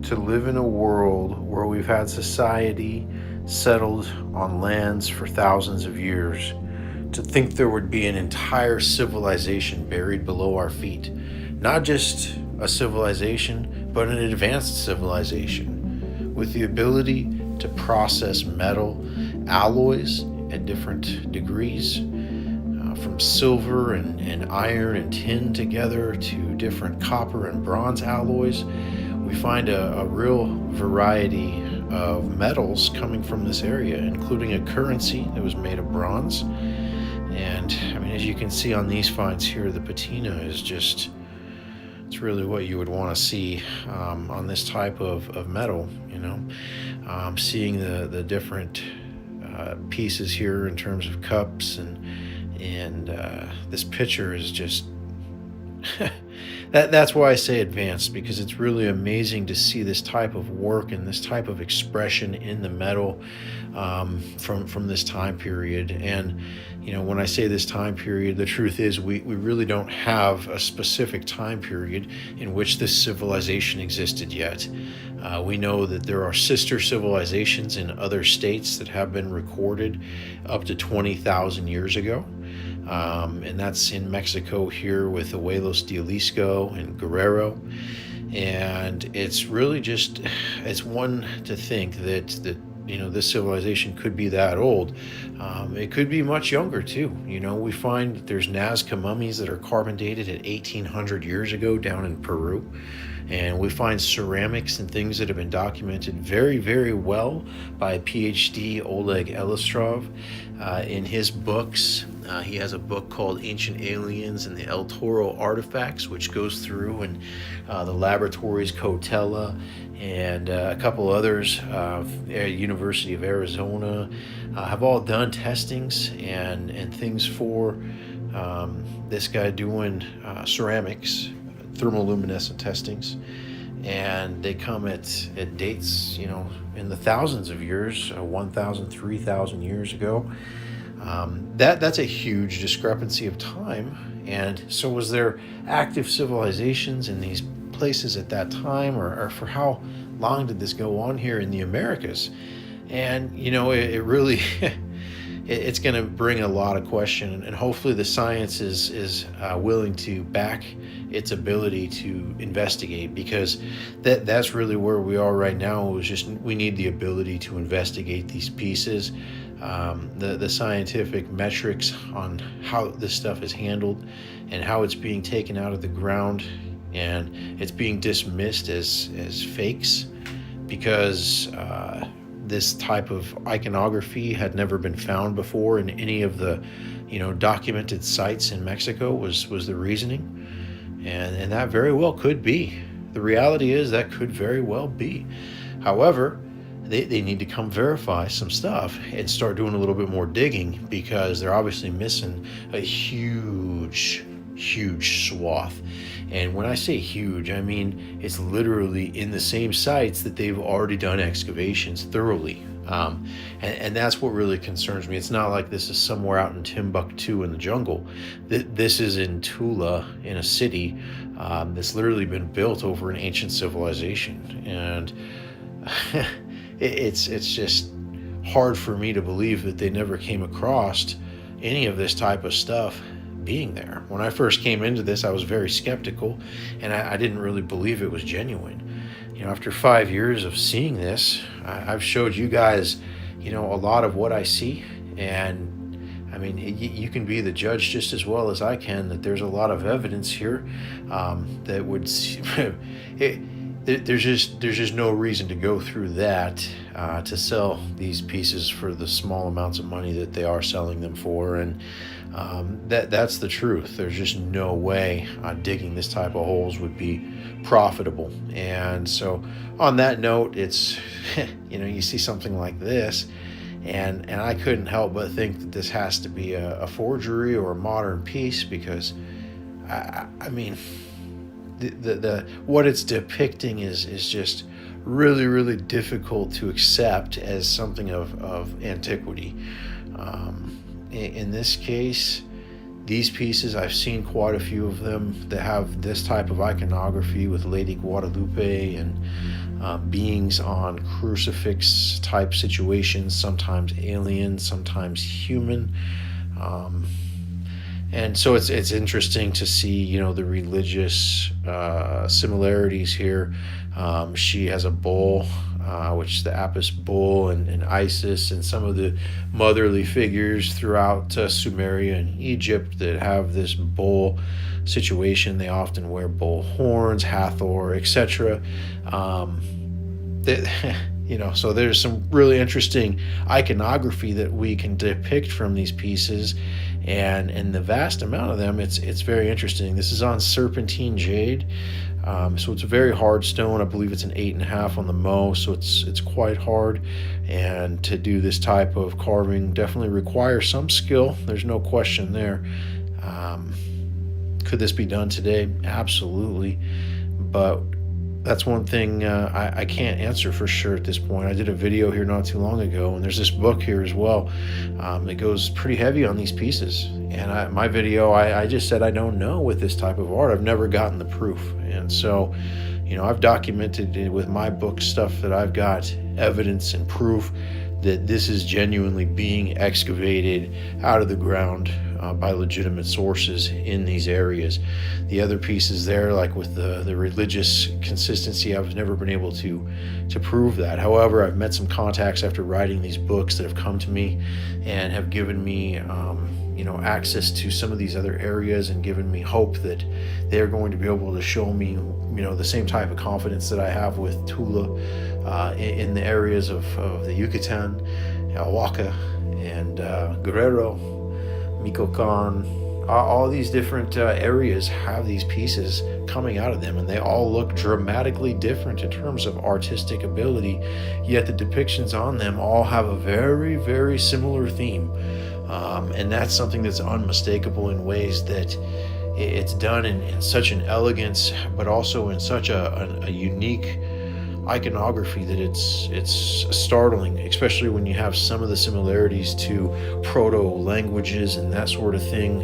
to live in a world where we've had society settled on lands for thousands of years, to think there would be an entire civilization buried below our feet. Not just a civilization, but an advanced civilization with the ability to process metal alloys at different degrees, from silver and iron and tin together to different copper and bronze alloys. We find a real variety of metals coming from this area, including a currency that was made of bronze. And I mean, as you can see on these finds here, the patina is just, it's really what you would want to see on this type of metal, you know. Seeing the different pieces here in terms of cups and this picture is just that's why I say advanced, because it's really amazing to see this type of work and this type of expression in the metal from this time period. And you know, when I say this time period, the truth is we really don't have a specific time period in which this civilization existed yet. We know that there are sister civilizations in other states that have been recorded up to 20,000 years ago. And that's in Mexico here with Abuelos de Jalisco and Guerrero. And it's really just, it's one to think that you know, this civilization could be that old. It could be much younger too. You know, we find that there's Nazca mummies that are carbon dated at 1800 years ago down in Peru. And we find ceramics and things that have been documented very, very well by PhD Oleg Elistrov in his books. He has a book called Ancient Aliens and the El Toro Artifacts, which goes through, and the laboratories Cotella and a couple others, University of Arizona, have all done testings and things for this guy doing ceramics, thermoluminescent testings, and they come at dates, you know, in the thousands of years, 1,000, 3,000 years ago. That's a huge discrepancy of time. And so was there active civilizations in these places at that time, or for how long did this go on here in the Americas? And you know, it really it's going to bring a lot of question, and hopefully the science is willing to back its ability to investigate, because that's really where we are right now. Is just we need the ability to investigate these pieces, the scientific metrics on how this stuff is handled and how it's being taken out of the ground, and it's being dismissed as fakes because this type of iconography had never been found before in any of the, you know, documented sites in Mexico was the reasoning. And that very well could be. The reality is that could very well be. However, they need to come verify some stuff and start doing a little bit more digging, because they're obviously missing a huge swath. And when I say huge, I mean it's literally in the same sites that they've already done excavations thoroughly. And that's what really concerns me. It's not like this is somewhere out in Timbuktu in the jungle. This is in Tula, in a city that's literally been built over an ancient civilization. And it's just hard for me to believe that they never came across any of this type of stuff being there. When I first came into this, I was very skeptical, and I didn't really believe it was genuine. You know, after 5 years of seeing this, I've showed you guys, you know, a lot of what I see, and I mean, you can be the judge just as well as I can that there's a lot of evidence here that would there's just no reason to go through that to sell these pieces for the small amounts of money that they are selling them for. And that's the truth. There's just no way digging this type of holes would be profitable. And so on that note, it's you know, you see something like this, and I couldn't help but think that this has to be a forgery or a modern piece, because I mean, the what it's depicting is just really difficult to accept as something of antiquity. In this case, These pieces, I've seen quite a few of them that have this type of iconography with Lady Guadalupe and beings on crucifix type situations, sometimes alien, sometimes human. And so it's interesting to see, the religious similarities here. She has a bull, which is the Apis bull, and Isis, and some of the motherly figures throughout Sumeria and Egypt that have this bull situation. They often wear bull horns, Hathor, etc. So there's some really interesting iconography that we can depict from these pieces, and in the vast amount of them, it's very interesting. This is on serpentine jade, so it's a very hard stone. I believe it's an 8.5 on the Mo, so it's quite hard. And to do this type of carving definitely requires some skill. There's no question there. Could this be done today? Absolutely, but that's one thing I can't answer for sure at this point. I did a video here not too long ago, and there's this book here as well. It goes pretty heavy on these pieces. And my video, I just said I don't know with this type of art. I've never gotten the proof. And so, I've documented it with my book stuff that I've got evidence and proof that this is genuinely being excavated out of the ground by legitimate sources in these areas. The other pieces there, like with the religious consistency, I've never been able to prove that. However, I've met some contacts after writing these books that have come to me and have given me access to some of these other areas, and given me hope that they're going to be able to show me the same type of confidence that I have with Tula in the areas of the Yucatan, Oaxaca, and Guerrero, Michoacan. All these different areas have these pieces coming out of them, and they all look dramatically different in terms of artistic ability, yet the depictions on them all have a very, very similar theme. And that's something that's unmistakable in ways that it's done in such an elegance, but also in such a unique iconography that it's startling, especially when you have some of the similarities to proto-languages and that sort of thing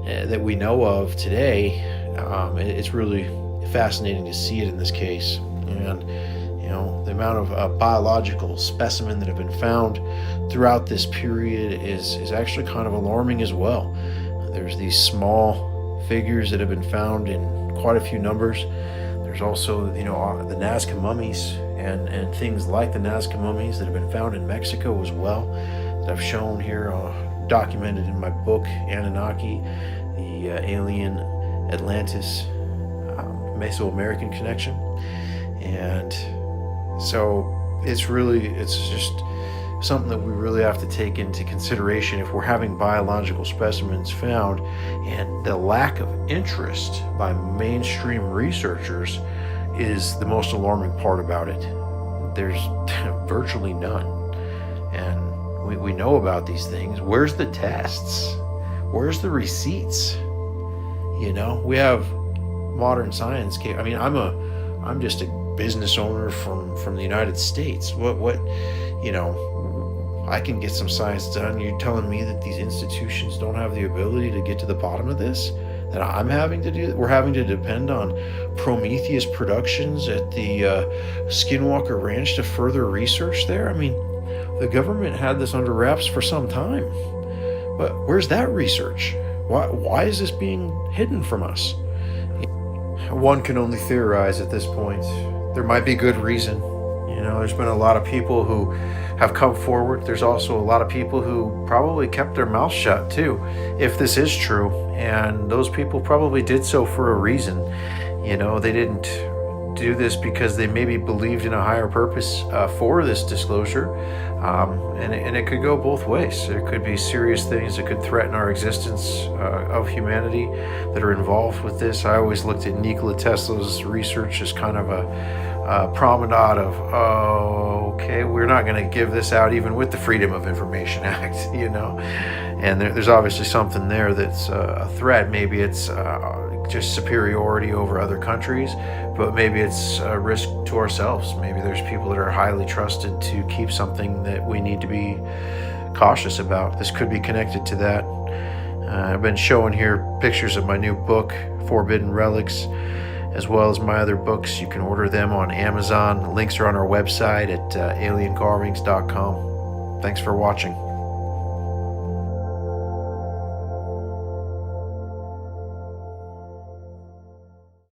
that we know of today. It's really fascinating to see it in this case. And the amount of biological specimen that have been found throughout this period is actually kind of alarming as well. There's these small figures that have been found in quite a few numbers. There's also, the Nazca mummies and things like the Nazca mummies that have been found in Mexico as well, that I've shown here, documented in my book, Anunnaki, the Alien Atlantis Mesoamerican Connection. And so it's just something that we really have to take into consideration if we're having biological specimens found, and the lack of interest by mainstream researchers is the most alarming part about it. There's virtually none. And we know about these things. Where's the tests? Where's the receipts? We have modern science. I'm just a business owner from the United States. What I can get some science done. You're telling me that these institutions don't have the ability to get to the bottom of this? That I'm having to do? We're having to depend on Prometheus Productions at the Skinwalker Ranch to further research there? The government had this under wraps for some time. But where's that research? Why is this being hidden from us? One can only theorize at this point. There might be good reason. There's been a lot of people who have come forward. There's also a lot of people who probably kept their mouth shut too, if this is true. And those people probably did so for a reason. They didn't do this because they maybe believed in a higher purpose for this disclosure. And it could go both ways. There could be serious things that could threaten our existence of humanity that are involved with this. I always looked at Nikola Tesla's research as kind of a promenade of, okay, we're not going to give this out even with the Freedom of Information Act, and there's obviously something there that's a threat. Maybe it's just superiority over other countries, but maybe it's a risk to ourselves. Maybe there's people that are highly trusted to keep something that we need to be cautious about. This could be connected to that. I've been showing here pictures of my new book, Forbidden Relics, as well as my other books. You can order them on Amazon. The links are on our website at aliencarvings.com. Thanks for watching.